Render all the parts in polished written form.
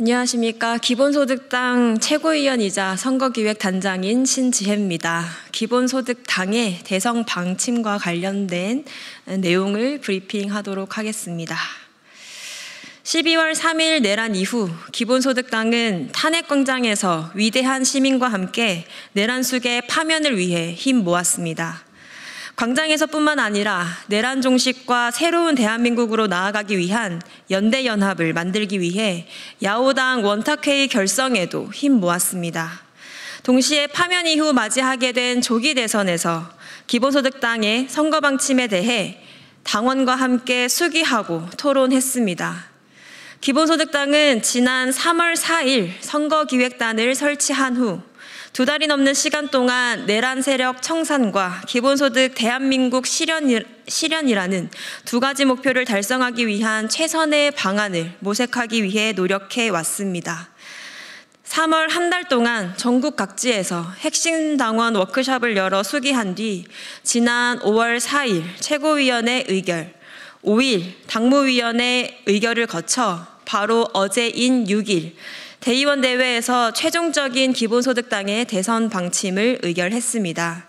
안녕하십니까. 기본소득당 최고위원이자 선거기획단장인 신지혜입니다. 기본소득당의 대선 방침과 관련된 내용을 브리핑하도록 하겠습니다. 12월 3일 내란 이후 기본소득당은 탄핵광장에서 위대한 시민과 함께 내란 속의 파면을 위해 힘 모았습니다. 광장에서뿐만 아니라 내란 종식과 새로운 대한민국으로 나아가기 위한 연대연합을 만들기 위해 야오당 원탁회의 결성에도 힘 모았습니다. 동시에 파면 이후 맞이하게 된 조기 대선에서 기본소득당의 선거 방침에 대해 당원과 함께 수기하고 토론했습니다. 기본소득당은 지난 3월 4일 선거기획단을 설치한 후 2달이 넘는 시간 동안 내란 세력 청산과 기본소득 대한민국 실현이라는 두 가지 목표를 달성하기 위한 최선의 방안을 모색하기 위해 노력해 왔습니다. 3월 한 달 동안 전국 각지에서 핵심 당원 워크숍을 열어 수기한 뒤 지난 5월 4일 최고위원회 의결, 5일 당무위원회 의결을 거쳐 바로 어제인 6일 대의원 대회에서 최종적인 기본소득당의 대선 방침을 의결했습니다.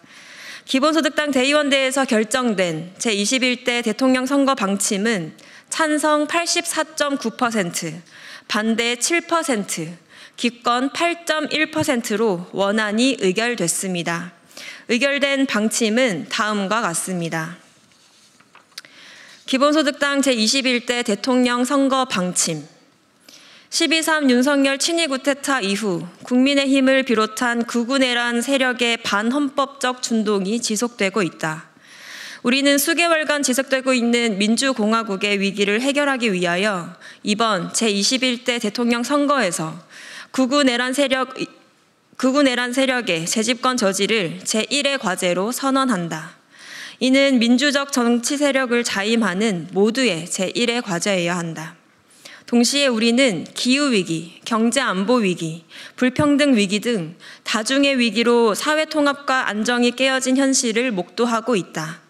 기본소득당 대의원대에서 결정된 제21대 대통령 선거 방침은 찬성 84.9%, 반대 7%, 기권 8.1%로 원안이 의결됐습니다. 의결된 방침은 다음과 같습니다. 기본소득당 제21대 대통령 선거 방침 12.3 윤석열 친위 구테타 이후 국민의힘을 비롯한 극우 내란 세력의 반헌법적 준동이 지속되고 있다. 우리는 수개월간 지속되고 있는 민주공화국의 위기를 해결하기 위하여 이번 제21대 대통령 선거에서 극우 내란 세력의 재집권 저지를 제1의 과제로 선언한다. 이는 민주적 정치 세력을 자임하는 모두의 제1의 과제여야 한다. 동시에 우리는 기후위기, 경제안보위기, 불평등 위기 등 다중의 위기로 사회통합과 안정이 깨어진 현실을 목도하고 있다.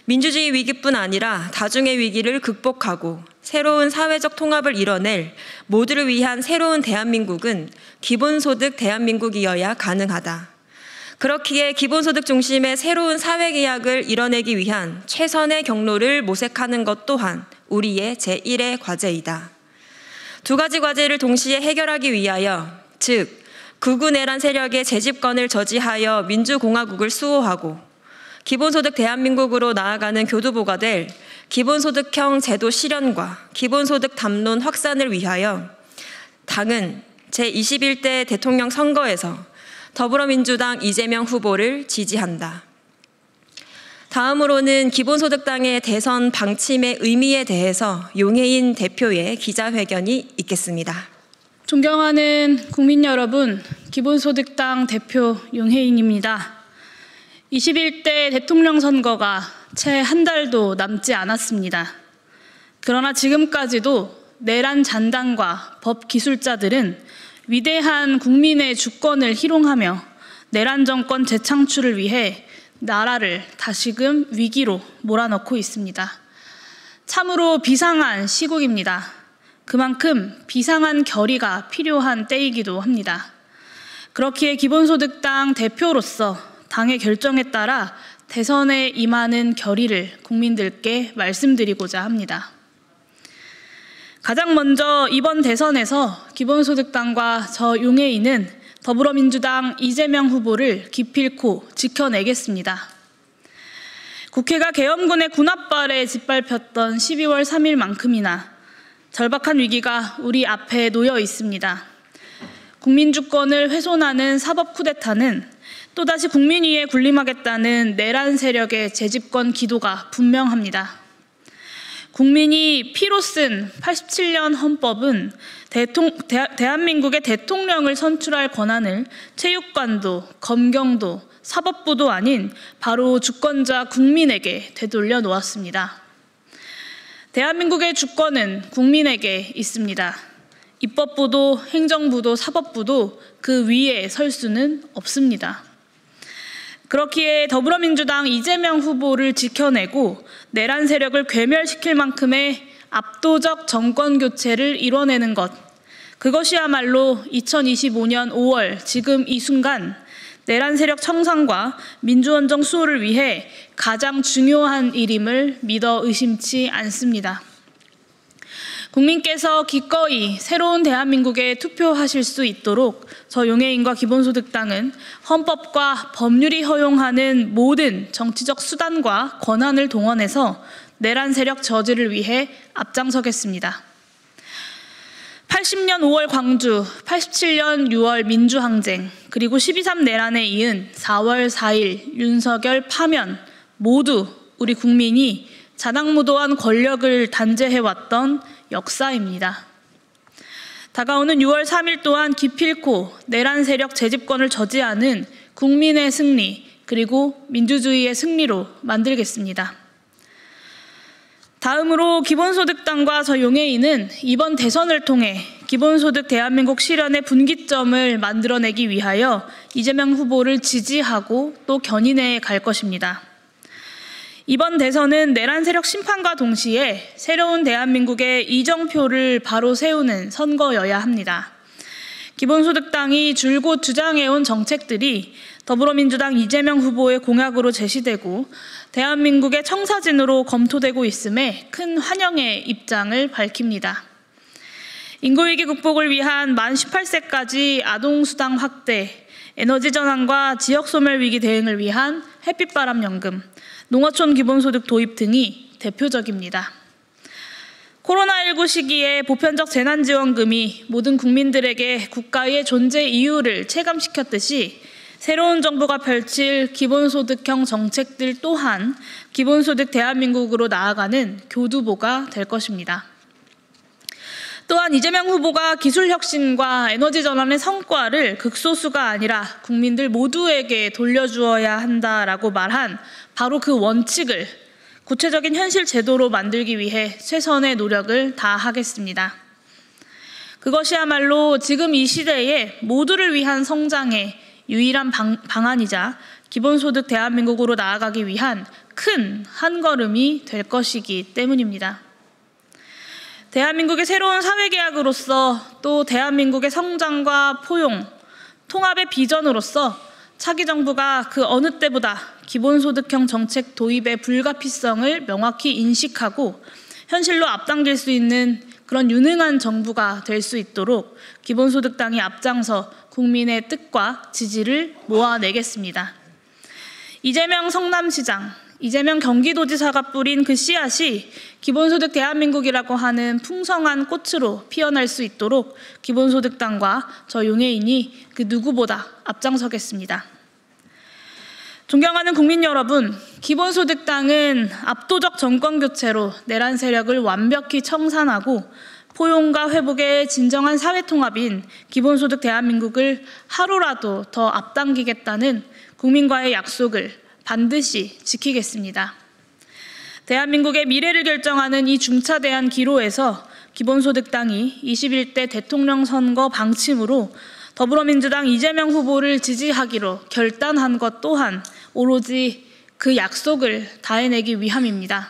민주주의 위기뿐 아니라 다중의 위기를 극복하고 새로운 사회적 통합을 이뤄낼 모두를 위한 새로운 대한민국은 기본소득 대한민국이어야 가능하다. 그렇기에 기본소득 중심의 새로운 사회계약을 이뤄내기 위한 최선의 경로를 모색하는 것 또한 우리의 제1의 과제이다. 두 가지 과제를 동시에 해결하기 위하여, 즉 극우 내란 세력의 재집권을 저지하여 민주공화국을 수호하고 기본소득 대한민국으로 나아가는 교두보가 될 기본소득형 제도 실현과 기본소득 담론 확산을 위하여 당은 제21대 대통령 선거에서 더불어민주당 이재명 후보를 지지한다. 다음으로는 기본소득당의 대선 방침의 의미에 대해서 용해인 대표의 기자회견이 있겠습니다. 존경하는 국민 여러분, 기본소득당 대표 용해인입니다. 21대 대통령 선거가 채 한 달도 남지 않았습니다. 그러나 지금까지도 내란 잔당과 법 기술자들은 위대한 국민의 주권을 희롱하며 내란 정권 재창출을 위해 나라를 다시금 위기로 몰아넣고 있습니다. 참으로 비상한 시국입니다. 그만큼 비상한 결의가 필요한 때이기도 합니다. 그렇기에 기본소득당 대표로서 당의 결정에 따라 대선에 임하는 결의를 국민들께 말씀드리고자 합니다. 가장 먼저 이번 대선에서 기본소득당과 저 용해인은 더불어민주당 이재명 후보를 기필코 지켜내겠습니다. 국회가 계엄군의 군합발에 짓밟혔던 12월 3일만큼이나 절박한 위기가 우리 앞에 놓여 있습니다. 국민주권을 훼손하는 사법 쿠데타는 또다시 국민 위에 군림하겠다는 내란 세력의 재집권 기도가 분명합니다. 국민이 피로 쓴 87년 헌법은 대한민국의 대통령을 선출할 권한을 체육관도, 검경도, 사법부도 아닌 바로 주권자 국민에게 되돌려 놓았습니다. 대한민국의 주권은 국민에게 있습니다. 입법부도, 행정부도, 사법부도 그 위에 설 수는 없습니다. 그렇기에 더불어민주당 이재명 후보를 지켜내고 내란 세력을 괴멸시킬 만큼의 압도적 정권 교체를 이뤄내는 것, 그것이야말로 2025년 5월 지금 이 순간 내란 세력 청산과 민주원정 수호를 위해 가장 중요한 일임을 믿어 의심치 않습니다. 국민께서 기꺼이 새로운 대한민국에 투표하실 수 있도록 저 용해인과 기본소득당은 헌법과 법률이 허용하는 모든 정치적 수단과 권한을 동원해서 내란 세력 저지를 위해 앞장서겠습니다. 80년 5월 광주, 87년 6월 민주항쟁, 그리고 12.3 내란에 이은 4월 4일 윤석열 파면 모두 우리 국민이 자당무도한 권력을 단죄해왔던 역사입니다. 다가오는 6월 3일 또한 기필코 내란 세력 재집권을 저지하는 국민의 승리, 그리고 민주주의의 승리로 만들겠습니다. 다음으로 기본소득당과 저 용해인은 이번 대선을 통해 기본소득 대한민국 실현의 분기점을 만들어내기 위하여 이재명 후보를 지지하고 또 견인해 갈 것입니다. 이번 대선은 내란 세력 심판과 동시에 새로운 대한민국의 이정표를 바로 세우는 선거여야 합니다. 기본소득당이 줄곧 주장해온 정책들이 더불어민주당 이재명 후보의 공약으로 제시되고 대한민국의 청사진으로 검토되고 있음에 큰 환영의 입장을 밝힙니다. 인구위기 극복을 위한 만 18세까지 아동수당 확대, 에너지 전환과 지역소멸 위기 대응을 위한 햇빛바람연금, 농어촌 기본소득 도입 등이 대표적입니다. 코로나19 시기에 보편적 재난지원금이 모든 국민들에게 국가의 존재 이유를 체감시켰듯이 새로운 정부가 펼칠 기본소득형 정책들 또한 기본소득 대한민국으로 나아가는 교두보가 될 것입니다. 또한 이재명 후보가 기술혁신과 에너지전환의 성과를 극소수가 아니라 국민들 모두에게 돌려주어야 한다라고 말한 바로 그 원칙을 구체적인 현실 제도로 만들기 위해 최선의 노력을 다하겠습니다. 그것이야말로 지금 이 시대에 모두를 위한 성장의 유일한 방안이자 기본소득 대한민국으로 나아가기 위한 큰 한걸음이 될 것이기 때문입니다. 대한민국의 새로운 사회계약으로서 또 대한민국의 성장과 포용, 통합의 비전으로서 차기 정부가 그 어느 때보다 기본소득형 정책 도입의 불가피성을 명확히 인식하고 현실로 앞당길 수 있는 그런 유능한 정부가 될 수 있도록 기본소득당이 앞장서 국민의 뜻과 지지를 모아내겠습니다. 이재명 성남시장, 이재명 경기도지사가 뿌린 그 씨앗이 기본소득 대한민국이라고 하는 풍성한 꽃으로 피어날 수 있도록 기본소득당과 저 용해인이 그 누구보다 앞장서겠습니다. 존경하는 국민 여러분, 기본소득당은 압도적 정권교체로 내란 세력을 완벽히 청산하고 포용과 회복의 진정한 사회통합인 기본소득 대한민국을 하루라도 더 앞당기겠다는 국민과의 약속을 반드시 지키겠습니다. 대한민국의 미래를 결정하는 이 중차대한 기로에서 기본소득당이 21대 대통령 선거 방침으로 더불어민주당 이재명 후보를 지지하기로 결단한 것 또한 오로지 그 약속을 다해내기 위함입니다.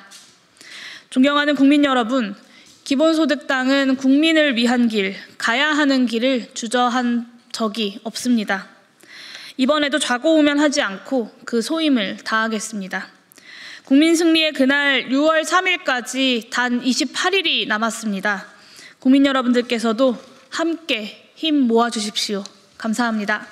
존경하는 국민 여러분, 기본소득당은 국민을 위한 길, 가야 하는 길을 주저한 적이 없습니다. 이번에도 좌고우면하지 않고 그 소임을 다하겠습니다. 국민 승리의 그날 6월 3일까지 단 28일이 남았습니다. 국민 여러분들께서도 함께 힘 모아주십시오. 감사합니다.